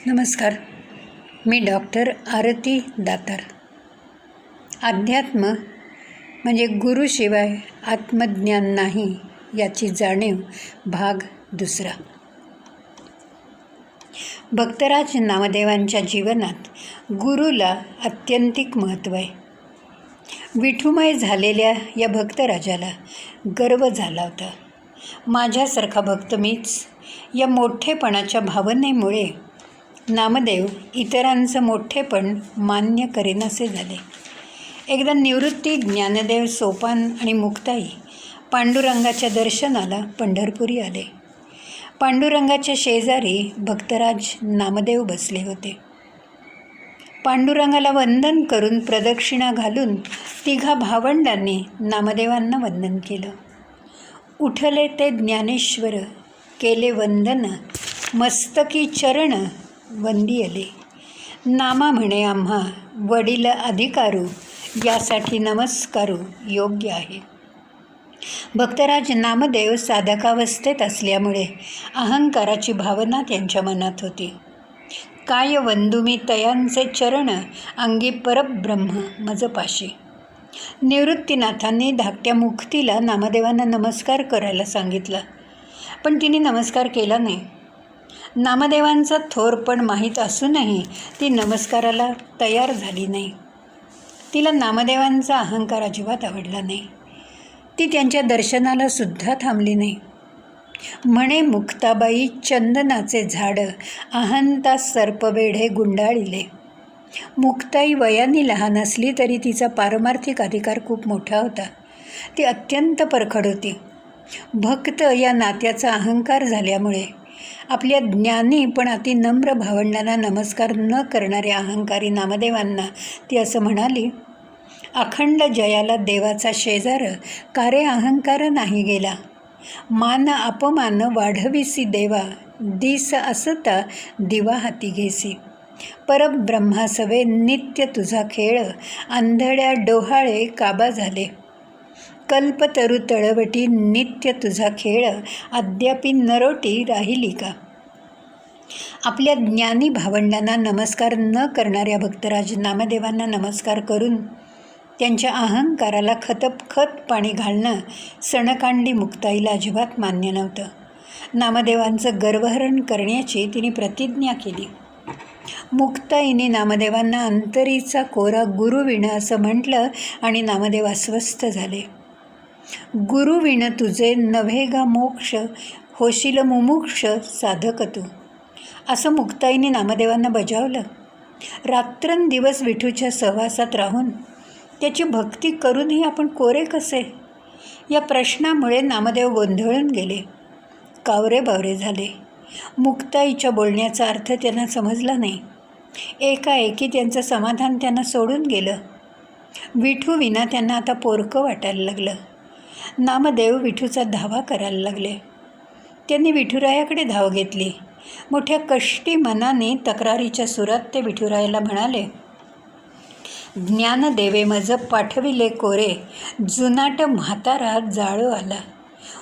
नमस्कार. मी डॉक्टर आरती दातार. अध्यात्म म्हणजे गुरुशिवाय आत्मज्ञान नाही याची जाणीव भाग 2. भक्तराज नामदेवांच्या जीवनात गुरुला अत्यंतिक महत्त्व आहे. विठुमय झालेल्या या भक्तराजाला गर्व झाला होता. माझ्यासारखा भक्त मीच या मोठेपणाच्या भावनेमुळे नामदेव इतरांचं मोठेपण मान्य करेनासे झाले. एकदा निवृत्ती, ज्ञानदेव, सोपान आणि मुक्ताई पांडुरंगाच्या दर्शनाला पंढरपुरी आले. पांडुरंगाच्या शेजारी भक्तराज नामदेव बसले होते. पांडुरंगाला वंदन करून प्रदक्षिणा घालून तिघा भावंडांनी नामदेवांना वंदन केलं. उठले ते ज्ञानेश्वर, केले वंदन, मस्तकी चरण वंदियले. नामा म्हणे आम्हा वडील अधिकारू, यासाठी नमस्कारू योग्य आहे. भक्तराज नामदेव साधकावस्थेत असल्यामुळे अहंकाराची भावना त्यांच्या मनात होती. काय वंदुमी तयांचे चरण, अंगी परब्रह्म मजपाशी. निवृत्तीनाथांनी धाकट्या मुक्तीला नामदेवांना नमस्कार करायला सांगितलं, पण तिने नमस्कार केला नाही. नामदेवांचा थोरपण माहीत असूनही ती नमस्काराला तयार झाली नाही. तिला नामदेवांचा अहंकार अजिबात आवडला नाही. ती त्यांच्या दर्शनाला सुद्धा थांबली नाही. म्हणे मुक्ताबाई चंदनाचे झाड, अहंता सर्पवेढे गुंडाळिले. मुक्ताई वयाने लहान असली तरी तिचा पारमार्थिक अधिकार खूप मोठा होता. ती अत्यंत परखड होती. भक्त या नात्याचा अहंकार झाल्यामुळे आपल्या ज्ञानी पण अतिनम्र भावंडांना नमस्कार न करणाऱ्या अहंकारी नामदेवांना ती असं म्हणाली, अखंड जयाला देवाचा शेजार, कारे अहंकार नाही गेला. मान अपमान वाढविसी देवा, दिस असता दिवा हाती घेसी. परब्रह्मासवे नित्य तुझा खेळ, आंधळ्या डोहाळे काबा झाले. कल्पतरू तळवटी नित्य तुझा खेळ, अद्यापि नरोटी राहिली का. आपल्या ज्ञानी भावंडांना नमस्कार न करणाऱ्या भक्तराज नामदेवांना नमस्कार करून त्यांच्या अहंकाराला खतपखत पाणी घालणं सणकांडी मुक्ताईला अजिबात मान्य नव्हतं. नामदेवांचं गर्वहरण करण्याची तिने प्रतिज्ञा केली. मुक्ताईने नामदेवांना अंतरीचा कोरा गुरुविण असं म्हटलं आणि नामदेव अस्वस्थ झाले. गुरुविण तुझे नव्हे गा मोक्ष, होशील मुमुक्ष साधक तू, असं मुक्ताईने नामदेवांना बजावलं. रात्रंदिवस विठूच्या सहवासात राहून त्याची भक्ती करूनही आपण कोरे कसे, या प्रश्नामुळे नामदेव गोंधळून गेले, कावरे-बावरे झाले. मुक्ताईच्या बोलण्याचा अर्थ त्यांना समजला नाही. एकाएकी त्यांचं समाधान त्यांना सोडून गेलं. विठूविना त्यांना आता पोरकं वाटायला लागलं. नामदेव विठूचा धावा करायला लागले. त्यांनी विठुरायाकडे धाव घेतली. मोठ्या कष्टी मनाने तक्रारीच्या सुरात ते विठुरायाला म्हणाले, ज्ञानदेवे मज पाठविले कोरे, जुनाट म्हातारा जाळो आला.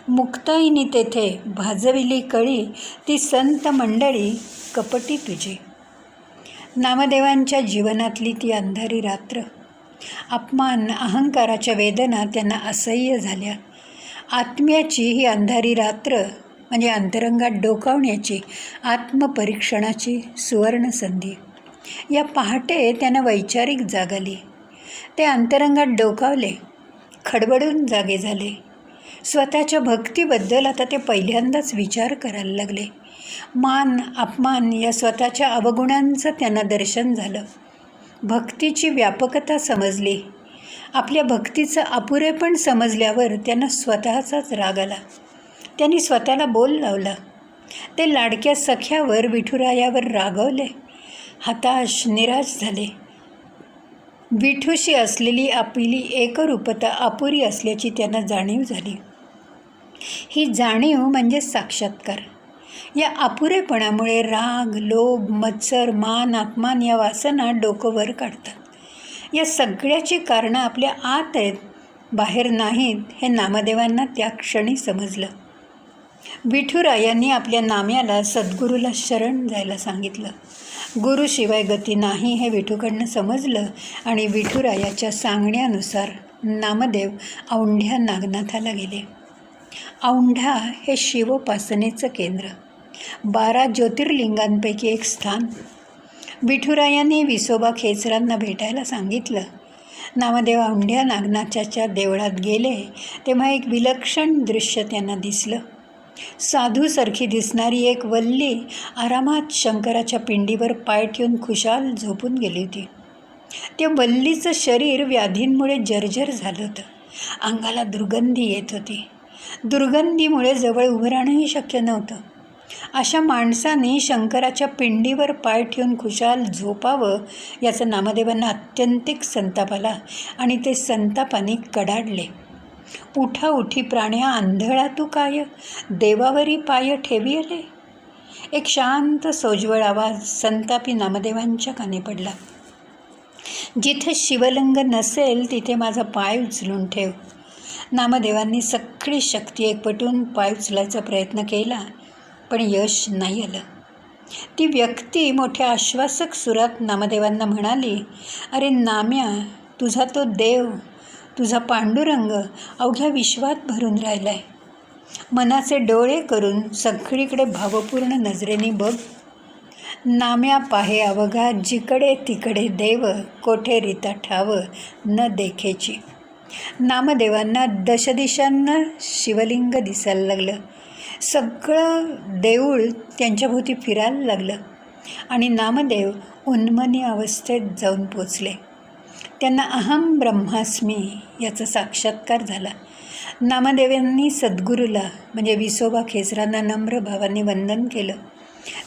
मुक्ताईनी तेथे भाजविली कळी, ती संत मंडळी कपटी तुझी. नामदेवांच्या जीवनातली ती अंधारी रात्र, अपमान, अहंकाराच्या वेदना त्यांना असह्य झाल्या. आत्म्याची ही अंधारी रात्र म्हणजे अंतरंगात डोकावण्याची, आत्मपरीक्षणाची सुवर्ण संधी. या पहाटे त्यांना वैचारिक जाग आली. ते अंतरंगात डोकावले, खडबडून जागे झाले. स्वतःच्या भक्तीबद्दल आता ते पहिल्यांदाच विचार करायला लागले. मान अपमान या स्वतःच्या अवगुणांचं त्यांना दर्शन झालं. भक्तीची व्यापकता समजली. आपल्या भक्तीचं अपुरेपण समजल्यावर त्यांना स्वतःचाच राग आला. त्यांनी स्वतःला बोल लावला. ते लाडक्या सख्यावर, विठुरायावर रागवले. हताश, निराश झाले. विठूशी असलेली आपली एकरूपता अपुरी असल्याची त्यांना जाणीव झाली. ही जाणीव म्हणजे साक्षात्कार. या अपुरेपणामुळे राग, लोभ, मत्सर, मान, अपमान या वासना डोकं वर काढतात. या सगळ्याची कारणं आपल्या आत आहेत, बाहेर नाहीत, हे नामदेवांना त्या क्षणी समजलं. विठुरायांनी आपल्या नाम्याला सद्गुरूला शरण जायला सांगितलं. गुरुशिवाय गती नाही हे विठूकडनं समजलं आणि विठुरायाच्या सांगण्यानुसार नामदेव औंढ्या नागनाथाला गेले. औंढा हे शिवोपासनेचं केंद्र, 12 ज्योतिर्लिंगांपैकी एक स्थान. विठुरायांनी विसोबा खेचरांना भेटायला सांगितलं. नामदेव औंढ्या नागनाथाच्या देवळात गेले तेव्हा एक विलक्षण दृश्य त्यांना दिसलं. साधूसारखी दिसणारी एक वल्ली आरामात शंकराच्या पिंडीवर पाय ठेवून खुशाल झोपून गेली होती. त्या वल्लीचं शरीर व्याधींमुळे जर्जर झालं होतं. अंगाला दुर्गंधी येत होती. दुर्गंधीमुळे जवळ उभं राहणंही शक्य नव्हतं. अशा माणसाने शंकराच्या पिंडीवर पाय ठेवून खुशाल झोपावं याचा नामदेवांना अत्यंतिक संताप आला आणि ते संतापाने कडाडले. उठा उठी प्राण्या आंधळा तू काय, देवावरी पाय ठेविले. एक शांत सोज्वळ आवाज संतापी नामदेवांच्या कानी पडला. जिथे शिवलिंग नसेल तिथे माझा पाय उचलून ठेव. नामदेवांनी सगळी शक्ती एकवटून पाय उचलायचा प्रयत्न केला, पण यश नाही आलं. ती व्यक्ती मोठ्या आश्वासक सुरात नामदेवांना म्हणाली, अरे नाम्या, तुझा तो देव, तुझा पांडुरंग अवघ्या विश्वात भरून राहिलाय. मनाचे डोळे करून सगळीकडे भावपूर्ण नजरेने बघ. नाम्या पाहे अवघा जिकडे तिकडे देव, कोठे रीता ठाव न देखेची. नामदेवांना दशदिशांना शिवलिंग दिसायला लागलं. सगळं देऊळ त्यांच्याभोवती फिरायला लागलं आणि नामदेव उन्मनी अवस्थेत जाऊन पोचले. त्यांना अहम ब्रह्मास्मी याचा साक्षात्कार झाला. नामदेवांनी सद्गुरूला म्हणजे विसोबा खेचरांना नम्र भावाने वंदन केलं.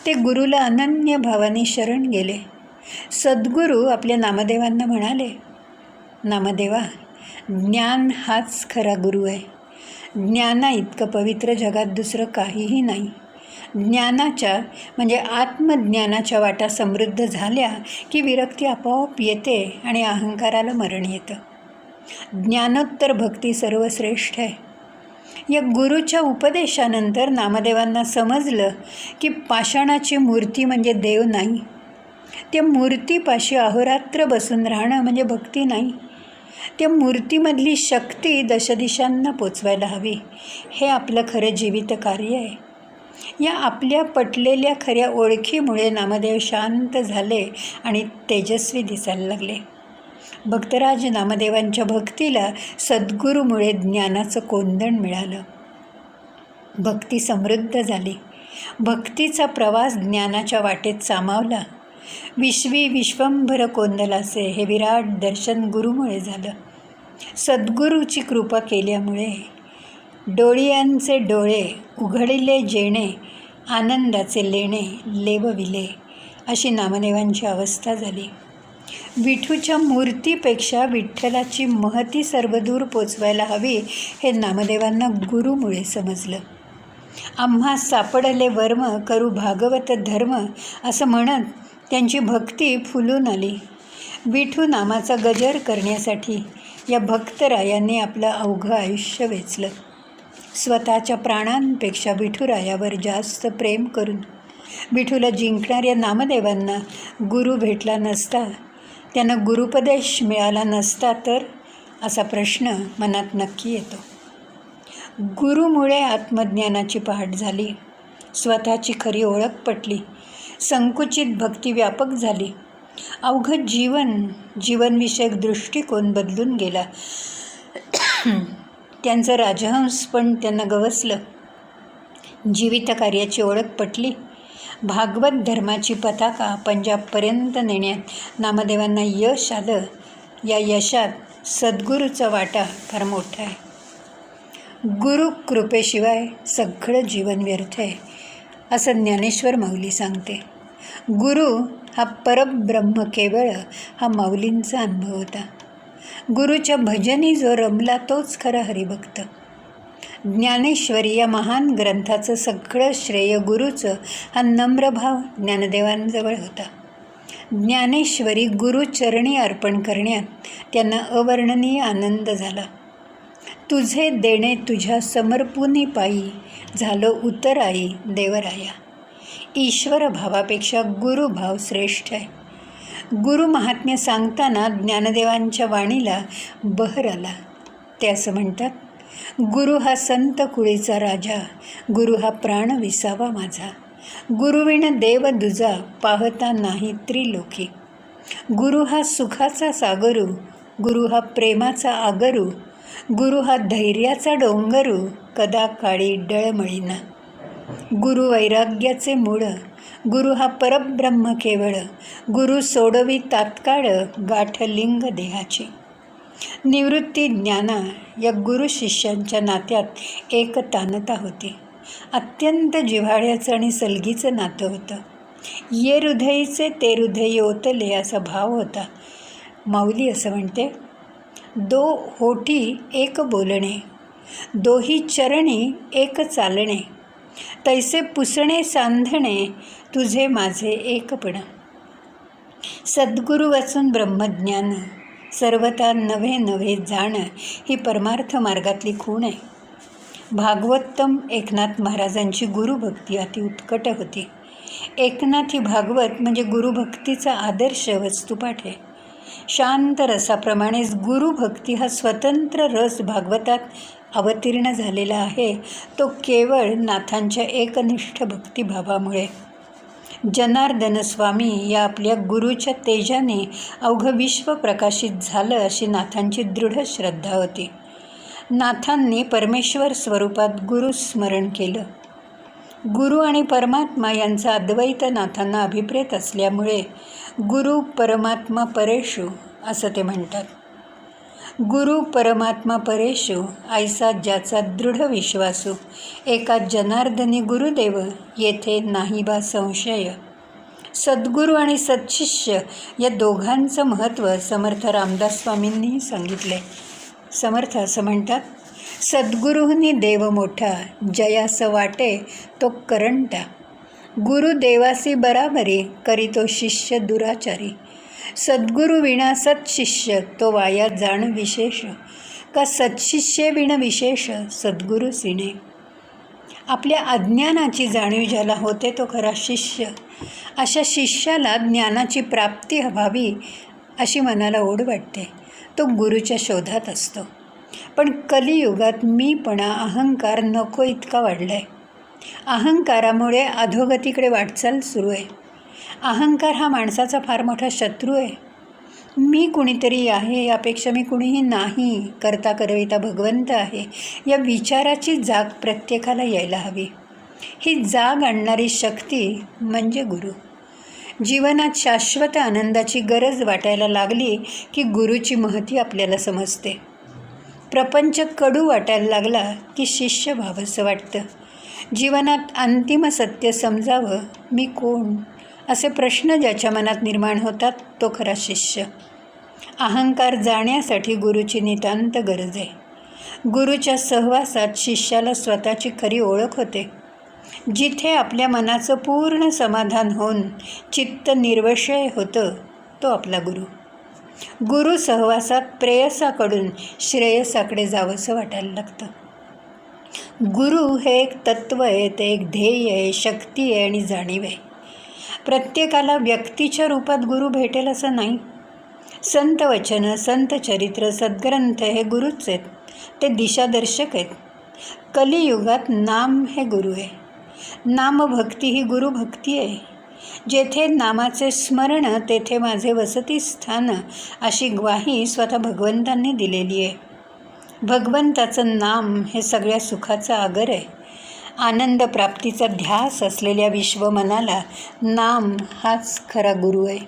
ते गुरुला अनन्य भावाने शरण गेले. सद्गुरू आपल्या नामदेवांना म्हणाले, नामदेवा, ज्ञान हाच खरा गुरु आहे. ज्ञाना इतकं पवित्र जगात दुसरं काहीही नाही. ज्ञानाच्या म्हणजे आत्मज्ञानाच्या वाटा समृद्ध झाल्या की विरक्ती आपोआप येते आणि अहंकाराला मरण येतं. ज्ञानोत्तर भक्ती सर्वश्रेष्ठ आहे. या गुरुच्या उपदेशानंतर नामदेवांना समजलं की पाषाणाची मूर्ती म्हणजे देव नाही. त्या मूर्तीपाशी अहोरात्र बसून राहणं म्हणजे भक्ती नाही. त्या मूर्तीमधली शक्ती दशदिशांना पोचवायला हवी. हे आपलं खरं जीवित कार्य आहे. या आपल्या पटलेल्या खऱ्या ओळखीमुळे नामदेव शांत झाले आणि तेजस्वी दिसायला लागले. भक्तराज नामदेवांच्या भक्तीला सद्गुरूमुळे ज्ञानाचं कोंदण मिळालं. भक्ती समृद्ध झाली. भक्तीचा प्रवास ज्ञानाच्या वाटेत सामावला. विश्वी विश्वंभर कोंदलासे हे विराट दर्शन गुरुमुळे झालं. सद्गुरूची कृपा केल्यामुळे डोळियांचे डोळे उघडिले जेणे, आनंदाचे लेणे लेवविले अशी नामदेवांची अवस्था झाली. विठूच्या मूर्तीपेक्षा विठ्ठलाची महती सर्वदूर पोचवायला हवी हे नामदेवांना गुरुमुळे समजलं. आम्हा सापडले वर्म करू भागवत धर्म असं म्हणत त्यांची भक्ती फुलून आली. विठू नामाचा गजर करण्यासाठी या भक्तरायांनी आपलं अवघं आयुष्य वेचलं. स्वतःच्या प्राणांपेक्षा विठुरायावर जास्त प्रेम करून विठूला जिंकणाऱ्या नामदेवांना गुरु भेटला नसता, त्यांना गुरुपदेश मिळाला नसता तर असा प्रश्न मनात नक्की येतो. गुरुमुळे आत्मज्ञानाची पहाट झाली. स्वतःची खरी ओळख पटली. संकुचित भक्ती व्यापक झाली. अवघं जीवनविषयक दृष्टिकोन बदलून गेला. त्यांचं राजहंस पण त्यांना गवसलं. जीवित कार्याची ओळख पटली. भागवत धर्माची पताका पंजाबपर्यंत नेण्यात नामदेवांना यश आलं. या यशात सद्गुरूचा वाटा फार मोठा आहे. गुरु कृपेशिवाय सगळं जीवन व्यर्थ आहे असं ज्ञानेश्वर माऊली सांगते. गुरु हा परब्रह्म केवळ हा माऊलींचा अनुभव होता. गुरुच्या भजनी जो रमला तोच खरा हरिभक्त. ज्ञानेश्वरी या महान ग्रंथाचं सगळं श्रेय गुरुचं हा नम्रभाव ज्ञानदेवांजवळ होता. ज्ञानेश्वरी गुरुचरणी अर्पण करण्यात त्यांना अवर्णनीय आनंद झाला. तुझे देणे तुझ्या समर्पुनी पायी, झालो उतराई देवराया. ईश्वर भावापेक्षा गुरुभाव श्रेष्ठ आहे. गुरु महात्म्य सांगताना ज्ञानदेवांच्या वाणीला बहर आला. ते असं म्हणतात, गुरु हा संत कुळीचा राजा, गुरु हा प्राण विसावा माझा. गुरुविण देव दुजा, पाहता नाही त्रिलोकी. गुरु हा सुखाचा सागरू, गुरु हा प्रेमाचा आगरू. गुरु हा धैर्याचा डोंगरू, कदा काळी डळमळीना. गुरु वैराग्याचे मूळ, गुरु हा परब्रह्म केवळ. गुरु सोडवी तात्काळ, गाठ लिंग देहाची. निवृत्ती ज्ञाना या गुरु शिष्यांच्या नात्यात एक तानता होती. अत्यंत जिव्हाळ्याचं आणि सलगीचं नातं होतं. ये हृदयीचे ते हृदय ओतले असा भाव होता. माऊली असं म्हणते, दो होठी एक बोलणे, दोही चरणी एक चालणे. तैसे पुसणे सांधणे, तुझे माझे एकपण. सद्गुरु वाचून ब्रह्मज्ञान, सर्वता नवे नवे जाण, ही परमार्थ मार्गातली खूण आहे. भागवतम एकनाथ महाराजांची गुरुभक्ती अति उत्कट होती. एकनाथी भागवत म्हणजे गुरुभक्तीचा आदर्श वस्तुपाठ आहे. शांत रसाप्रमाणेच गुरुभक्ती हा स्वतंत्र रस भागवतात अवतीर्ण झालेला आहे. तो केवळ नाथांच्या एकनिष्ठ भक्तिभावामुळे. जनार्दन स्वामी या आपल्या गुरुच्या तेजाने अवघं विश्व प्रकाशित झालं अशी नाथांची दृढ श्रद्धा होती. नाथांनी परमेश्वर स्वरूपात गुरुस्मरण केलं. गुरु आणि परमात्मा यांचा अद्वैत नाथांना अभिप्रेत असल्यामुळे गुरु परमात्मा परेषु असं ते म्हणतात. गुरु परमात्मा परेषु, ऐसा ज्याचा दृढ विश्वासू. एका जनार्दनी गुरुदेव, येथे नाही बा संशय. सद्गुरू आणि सत्शिष्य या दोघांचं महत्त्व समर्थ रामदास स्वामींनी सांगितले. समर्थ असं म्हणतात, सद्गुरूंनी देव मोठा, जयास वाटे तो करंटा. गुरुदेवासी बराबरी, करीतो शिष्य दुराचारी. सद्गुरु विना सत्शिष्य, तो वाया जाण विशेष. का सत्शिष्य विण विशेष, सद्गुरु सिणे. आपल्या अज्ञानाची जाणीव ज्याला होते तो खरा शिष्य. अशा शिष्याला ज्ञानाची प्राप्ती व्हावी अशी मनाला ओढ वाटते. तो गुरुच्या शोधात असतो. पण कलियुगात मीपणा, अहंकार नको इतका वाढला आहे. अहंकारामुळे अधोगतीकडे वाटचाल सुरू आहे. अहंकार हा माणसाचा फार मोठा शत्रू आहे. मी कुणीतरी आहे, यापेक्षा मी कुणीही नाही, करता करविता भगवंत आहे, या विचाराची जाग प्रत्येकाला यायला हवी. ही जाग आणणारी शक्ती म्हणजे गुरु. जीवनात शाश्वत आनंदाची गरज वाटायला लागली की गुरुची महती आपल्याला समजते. प्रपंच कडू वाटायला लागला की शिष्य व्हावंसं वाटतं. जीवनात अंतिम सत्य समजावं, मी कोण, असे प्रश्न ज्याच्या मनात निर्माण होतात तो खरा शिष्य. अहंकार जाण्यासाठी गुरुची नितांत गरज आहे. गुरुच्या सहवासात शिष्याला स्वतःची खरी ओळख होते. जिथे आपल्या मनाचं पूर्ण समाधान होऊन चित्त निर्विषय होतं तो आपला गुरु. गुरु सहवासात प्रेयसाकडून श्रेयसाकडे जावंसं वाटायला लागतं. गुरु हे एक तत्त्व आहे, ते एक ध्येय आहे, शक्ती आहे आणि जाणीव आहे. प्रत्येकाला व्यक्तीच्या रूपात गुरु भेटेल असं नाही. संत वचन, संत चरित्र, सद्ग्रंथ हे गुरुच आहेत. ते दिशादर्शक आहेत. कलियुगात नाम हे गुरु आहे. नामभक्ती ही गुरुभक्ती आहे. जेथे नामाचे स्मरण तेथे माझे वसतिस्थान, अशी ग्वाही स्वतः भगवंतांनी दिलेली आहे. भगवंताचं नाम हे सगळ्या सुखाचा आगर आहे. आनंद प्राप्तीचा ध्यास असलेल्या विश्वमनाला नाम हाच खरा गुरु आहे.